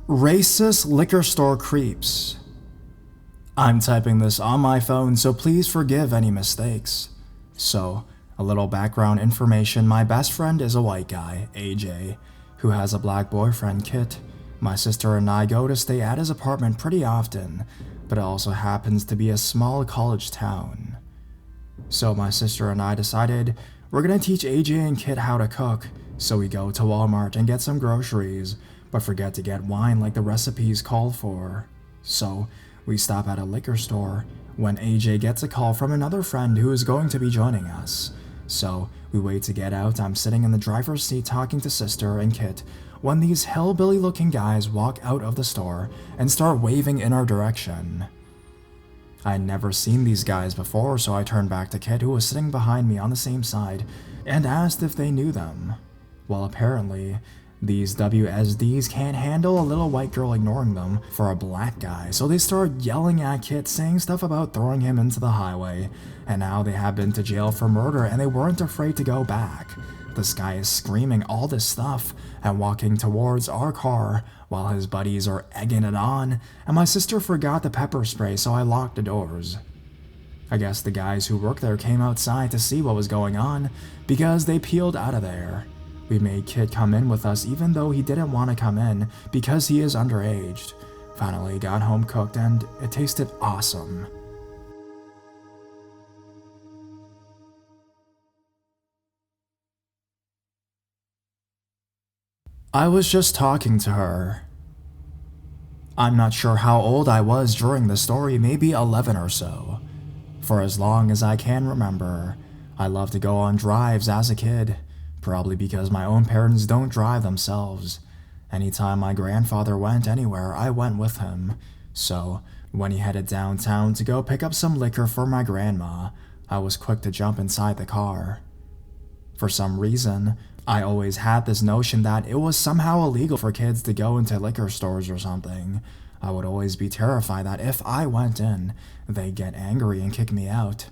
Racist liquor store creeps. I'm typing this on my phone, so please forgive any mistakes. So, a little background information: my best friend is a white guy, AJ, who has a black boyfriend, Kit. My sister and I go to stay at his apartment pretty often, but it also happens to be a small college town. So my sister and I decided we're gonna teach AJ and Kit how to cook, so we go to Walmart and get some groceries, but forget to get wine like the recipes called for. So we stop at a liquor store when AJ gets a call from another friend who is going to be joining us. So we wait to get out. I'm sitting in the driver's seat talking to sister and Kit when these hillbilly looking guys walk out of the store and start waving in our direction. I had never seen these guys before, so I turned back to Kit, who was sitting behind me on the same side, and asked if they knew them. Well, apparently, these WSDs can't handle a little white girl ignoring them for a black guy, so they start yelling at Kit, saying stuff about throwing him into the highway, and how they had been to jail for murder and they weren't afraid to go back. This guy is screaming all this stuff and walking towards our car while his buddies are egging it on, and my sister forgot the pepper spray, so I locked the doors. I guess the guys who work there came outside to see what was going on because they peeled out of there. We made Kit come in with us even though he didn't want to come in because he is underage. Finally got home cooked and it tasted awesome. I was just talking to her. I'm not sure how old I was during the story, maybe 11 or so. For as long as I can remember, I loved to go on drives as a kid, probably because my own parents don't drive themselves. Anytime my grandfather went anywhere, I went with him. So, when he headed downtown to go pick up some liquor for my grandma, I was quick to jump inside the car. For some reason, I always had this notion that it was somehow illegal for kids to go into liquor stores or something. I would always be terrified that if I went in, they'd get angry and kick me out.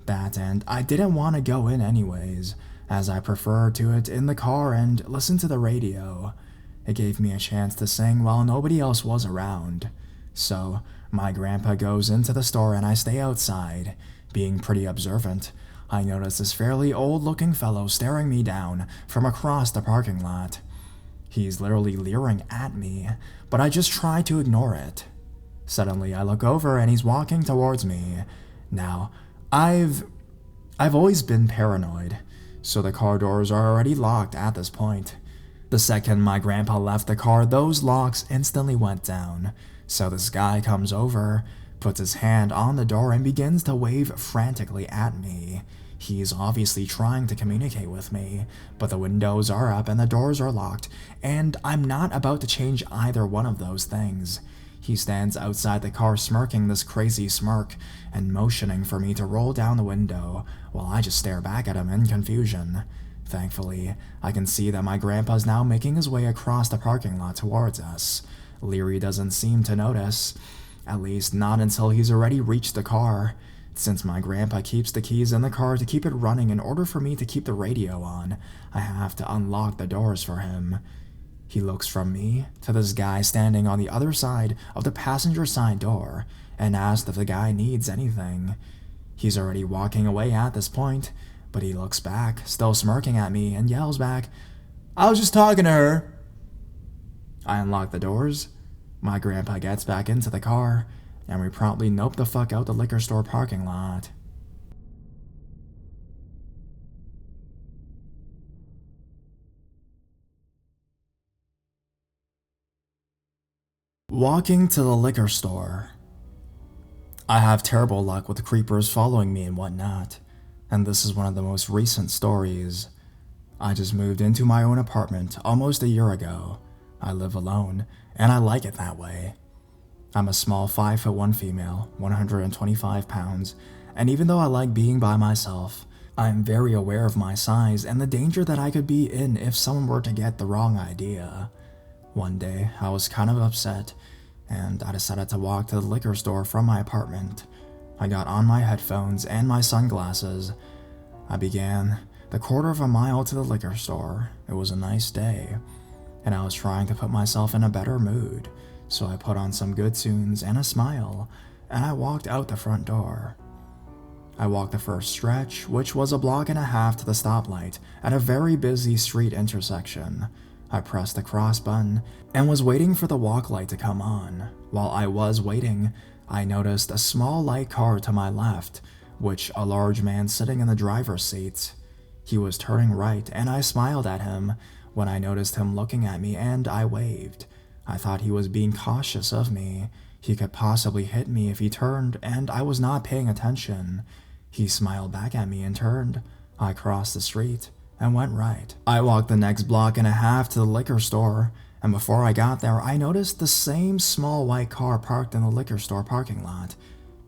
That, and I didn't want to go in anyways, as I preferred to it in the car and listen to the radio. It gave me a chance to sing while nobody else was around. So, my grandpa goes into the store and I stay outside, being pretty observant. I notice this fairly old-looking fellow staring me down from across the parking lot. He's literally leering at me, but I just try to ignore it. Suddenly, I look over and he's walking towards me. Now, I've always been paranoid, so the car doors are already locked at this point. The second my grandpa left the car, those locks instantly went down. So this guy comes over, puts his hand on the door and begins to wave frantically at me. He's obviously trying to communicate with me, but the windows are up and the doors are locked, and I'm not about to change either one of those things. He stands outside the car smirking this crazy smirk and motioning for me to roll down the window, while I just stare back at him in confusion. Thankfully, I can see that my grandpa's now making his way across the parking lot towards us. Leary doesn't seem to notice, at least not until he's already reached the car. Since my grandpa keeps the keys in the car to keep it running in order for me to keep the radio on, I have to unlock the doors for him. He looks from me to this guy standing on the other side of the passenger side door and asks if the guy needs anything. He's already walking away at this point, but he looks back, still smirking at me, and yells back, "I was just talking to her." I unlock the doors. My grandpa gets back into the car, and we promptly nope the fuck out the liquor store parking lot. Walking to the liquor store. I have terrible luck with creepers following me and whatnot, and this is one of the most recent stories. I just moved into my own apartment almost a year ago. I live alone, and I like it that way. I'm a small 5'1" female, 125 pounds, and even though I like being by myself, I'm very aware of my size and the danger that I could be in if someone were to get the wrong idea. One day, I was kind of upset, and I decided to walk to the liquor store from my apartment. I got on my headphones and my sunglasses. I began the quarter of a mile to the liquor store. It was a nice day. and I was trying to put myself in a better mood, so I put on some good tunes and a smile, and I walked out the front door. I walked the first stretch, which was a block and a half to the stoplight at a very busy street intersection. I pressed the cross button and was waiting for the walk light to come on. While I was waiting, I noticed a small light car to my left, which a large man sitting in the driver's seat. He was turning right, and I smiled at him when I noticed him looking at me, and I waved. I thought he was being cautious of me. He could possibly hit me if he turned, and I was not paying attention. He smiled back at me and turned. I crossed the street and went right. I walked the next block and a half to the liquor store, and before I got there, I noticed the same small white car parked in the liquor store parking lot.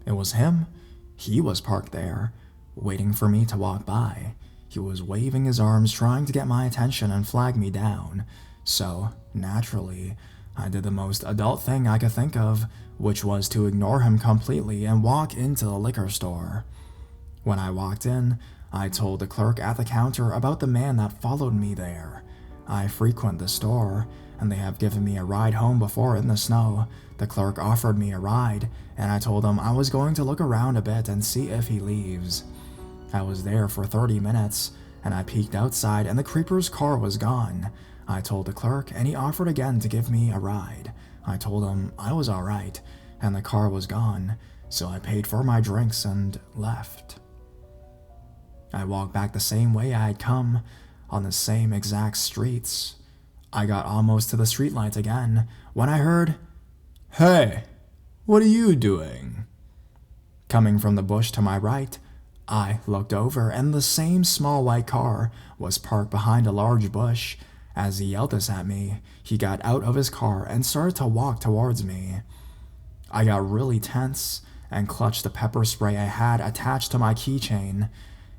It was him. He was parked there, waiting for me to walk by. He was waving his arms, trying to get my attention and flag me down. So, naturally, I did the most adult thing I could think of, which was to ignore him completely and walk into the liquor store. When I walked in, I told the clerk at the counter about the man that followed me there. I frequent the store, and they have given me a ride home before in the snow. The clerk offered me a ride, and I told him I was going to look around a bit and see if he leaves. I was there for 30 minutes, and I peeked outside and the creeper's car was gone. I told the clerk, and he offered again to give me a ride. I told him I was alright, and the car was gone, so I paid for my drinks and left. I walked back the same way I had come, on the same exact streets. I got almost to the streetlight again when I heard, "Hey, what are you doing?" Coming from the bush to my right, I looked over and the same small white car was parked behind a large bush. As he yelled this at me, he got out of his car and started to walk towards me. I got really tense and clutched the pepper spray I had attached to my keychain.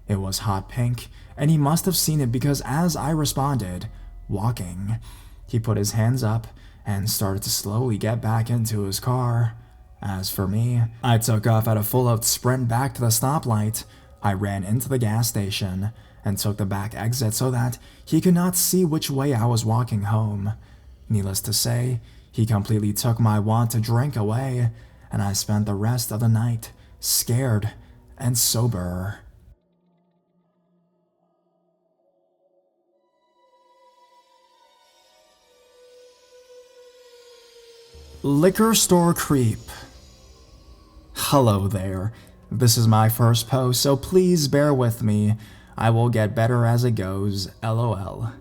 It was hot pink, and he must have seen it because as I responded, walking, he put his hands up and started to slowly get back into his car. As for me, I took off at a full-out sprint back to the stoplight. I ran into the gas station and took the back exit so that he could not see which way I was walking home. Needless to say, he completely took my want to drink away, and I spent the rest of the night scared and sober. Liquor store creep. Hello there. This is my first post, so please bear with me. I will get better as it goes, LOL.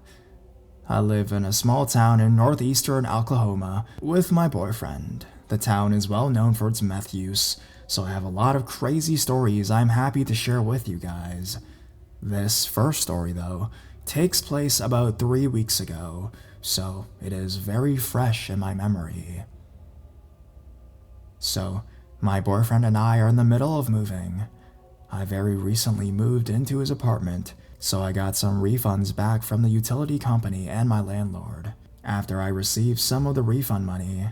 I live in a small town in northeastern Oklahoma with my boyfriend. The town is well known for its meth use, so I have a lot of crazy stories I'm happy to share with you guys. This first story, though, takes place about 3 weeks ago, so it is very fresh in my memory. So, my boyfriend and I are in the middle of moving. I very recently moved into his apartment, so I got some refunds back from the utility company and my landlord. After I received some of the refund money,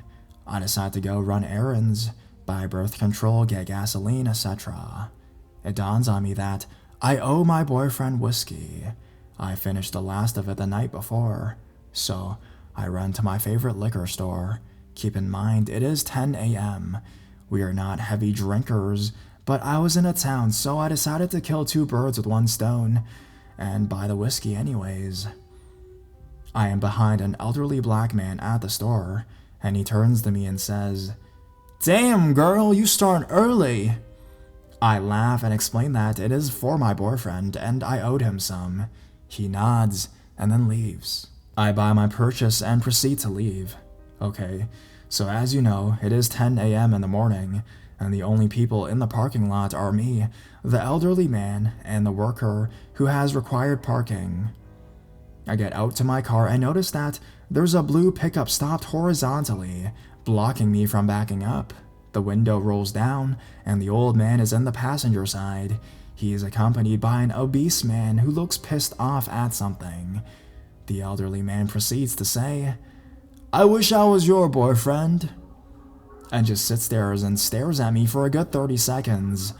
I decided to go run errands, buy birth control, get gasoline, etc. It dawns on me that I owe my boyfriend whiskey. I finished the last of it the night before, so I run to my favorite liquor store. Keep in mind, it is 10 a.m. We are not heavy drinkers, but I was in a town, so I decided to kill 2 birds with 1 stone, and buy the whiskey anyways. I am behind an elderly black man at the store, and he turns to me and says, "Damn girl, you start early." I laugh and explain that it is for my boyfriend, and I owed him some. He nods, and then leaves. I buy my purchase and proceed to leave. Okay, so as you know, it is 10 a.m. in the morning, and the only people in the parking lot are me, the elderly man, and the worker who has required parking. I get out to my car and notice that there's a blue pickup stopped horizontally, blocking me from backing up. The window rolls down, and the old man is in the passenger side. He is accompanied by an obese man who looks pissed off at something. The elderly man proceeds to say, "I wish I was your boyfriend," and just sits there and stares at me for a good 30 seconds.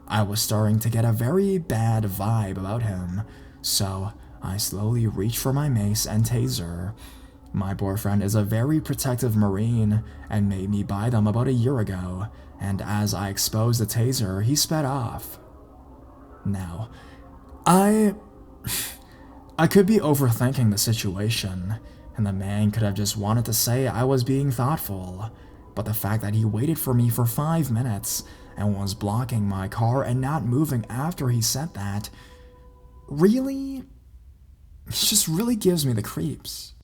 I was starting to get a very bad vibe about him, so I slowly reach for my mace and taser. My boyfriend is a very protective Marine and made me buy them about a year ago, and as I exposed the taser, he sped off. Now, I could be overthinking the situation, and the man could have just wanted to say I was being thoughtful, but the fact that he waited for me for 5 minutes and was blocking my car and not moving after he said that, really? It just really gives me the creeps.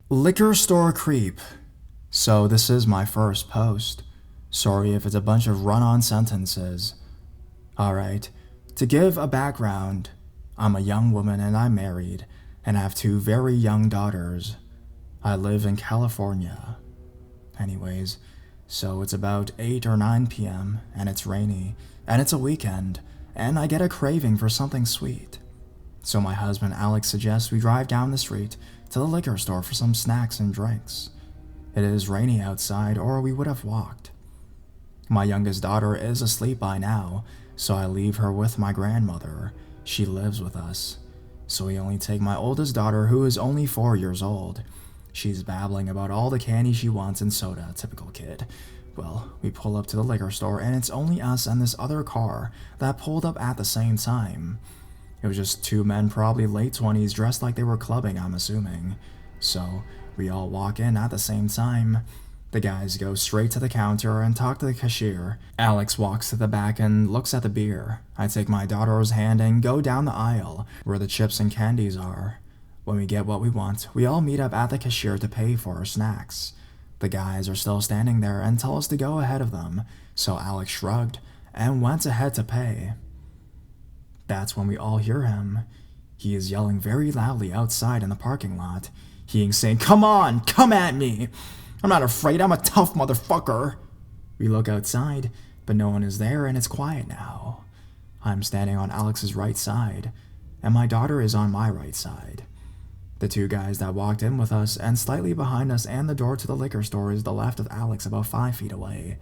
Liquor store creep. So this is my first post. Sorry if it's a bunch of run-on sentences. Alright, to give a background, I'm a young woman and I'm married, and have 2 very young daughters. I live in California. Anyways, so it's about 8 or 9 p.m., and it's rainy, and it's a weekend, and I get a craving for something sweet. So my husband Alex suggests we drive down the street to the liquor store for some snacks and drinks. It is rainy outside, or we would have walked. My youngest daughter is asleep by now, so I leave her with my grandmother. She lives with us. So we only take my oldest daughter, who is only 4 years old. She's babbling about all the candy she wants and soda, typical kid. Well, we pull up to the liquor store, and it's only us and this other car that pulled up at the same time. It was just 2 men, probably late 20s, dressed like they were clubbing, I'm assuming. So we all walk in at the same time. The guys go straight to the counter and talk to the cashier. Alex walks to the back and looks at the beer. I take my daughter's hand and go down the aisle where the chips and candies are. When we get what we want, we all meet up at the cashier to pay for our snacks. The guys are still standing there and tell us to go ahead of them, so Alex shrugged and went ahead to pay. That's when we all hear him. He is yelling very loudly outside in the parking lot. He is saying, "Come on, come at me! I'm not afraid, I'm a tough motherfucker!" We look outside, but no one is there and it's quiet now. I'm standing on Alex's right side, and my daughter is on my right side. The 2 guys that walked in with us and slightly behind us and the door to the liquor store is the left of Alex, about 5 feet away.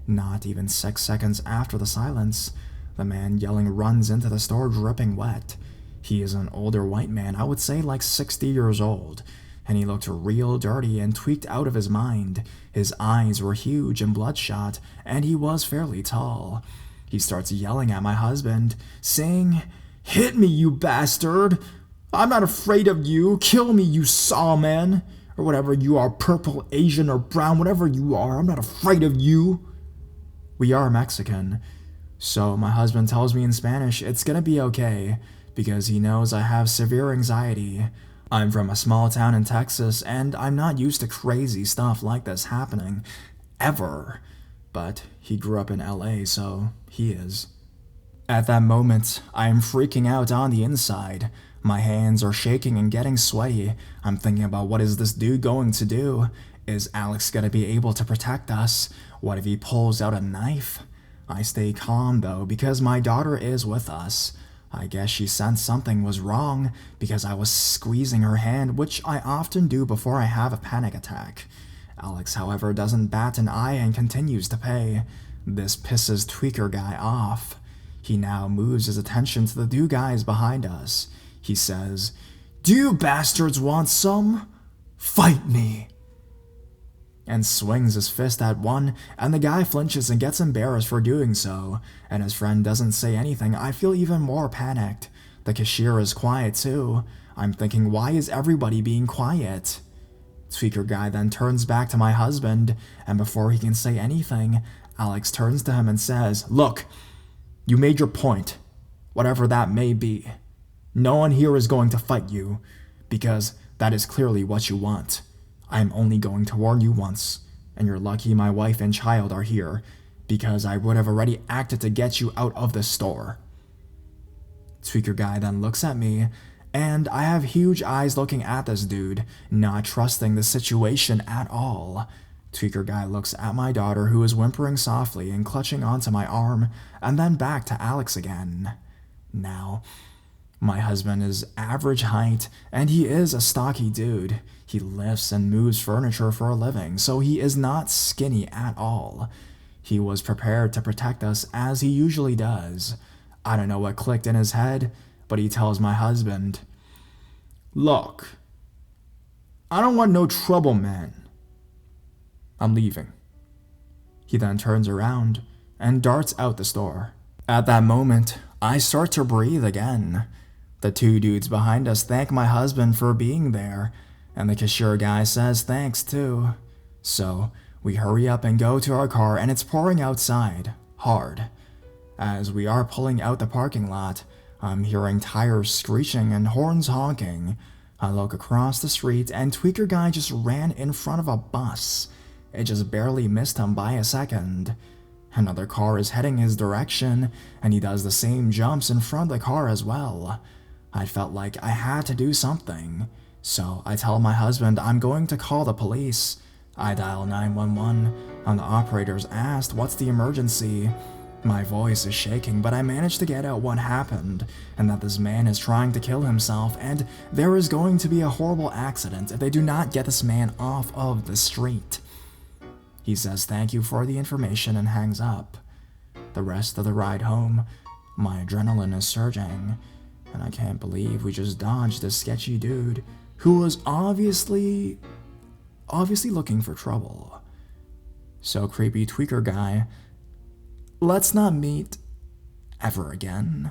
Not even 6 seconds after the silence, the man yelling runs into the store dripping wet. He is an older white man, I would say like 60 years old, and he looked real dirty and tweaked out of his mind. His eyes were huge and bloodshot, and he was fairly tall. He starts yelling at my husband, saying, "Hit me, you bastard! I'm not afraid of you. Kill me, you sawman. Or whatever you are, purple, Asian, or brown, whatever you are. I'm not afraid of you." We are Mexican, so my husband tells me in Spanish it's gonna be okay, because he knows I have severe anxiety. I'm from a small town in Texas, and I'm not used to crazy stuff like this happening, ever. But he grew up in LA, so he is. At that moment, I am freaking out on the inside. My hands are shaking and getting sweaty. I'm thinking about, what is this dude going to do? Is Alex gonna be able to protect us? What if he pulls out a knife? I stay calm though, because my daughter is with us. I guess she sensed something was wrong, because I was squeezing her hand, which I often do before I have a panic attack. Alex, however, doesn't bat an eye and continues to pay. This pisses Tweaker guy off. He now moves his attention to the 2 guys behind us. He says, "Do you bastards want some? Fight me!" And swings his fist at one, and the guy flinches and gets embarrassed for doing so, and his friend doesn't say anything. I feel even more panicked. The cashier is quiet too. I'm thinking, why is everybody being quiet? Tweaker guy then turns back to my husband, and before he can say anything, Alex turns to him and says, "Look, you made your point, whatever that may be. No one here is going to fight you, because that is clearly what you want. I am only going to warn you once, and you're lucky my wife and child are here, because I would have already acted to get you out of the store." Tweaker guy then looks at me, and I have huge eyes looking at this dude, not trusting the situation at all. Tweaker guy looks at my daughter, who is whimpering softly and clutching onto my arm, and then back to Alex again. Now, my husband is average height, and he is a stocky dude. He lifts and moves furniture for a living, so he is not skinny at all. He was prepared to protect us, as he usually does. I don't know what clicked in his head. but he tells my husband, "Look, I don't want no trouble, man. I'm leaving." He then turns around and darts out the store. At that moment, I start to breathe again. The two dudes behind us thank my husband for being there, and the cashier guy says thanks too. So we hurry up and go to our car, and it's pouring outside, hard. As we are pulling out the parking lot, I'm hearing tires screeching and horns honking. I look across the street, and Tweaker Guy just ran in front of a bus. It just barely missed him by a second. Another car is heading his direction, and he does the same jumps in front of the car as well. I felt like I had to do something, so I tell my husband I'm going to call the police. I dial 911, and the operators asked what's the emergency. My voice is shaking, but I managed to get out what happened, and that this man is trying to kill himself, and there is going to be a horrible accident if they do not get this man off of the street. He says thank you for the information and hangs up. The rest of the ride home, my adrenaline is surging, and I can't believe we just dodged this sketchy dude who was obviously looking for trouble. So creepy, Tweaker Guy, let's not meet ever again.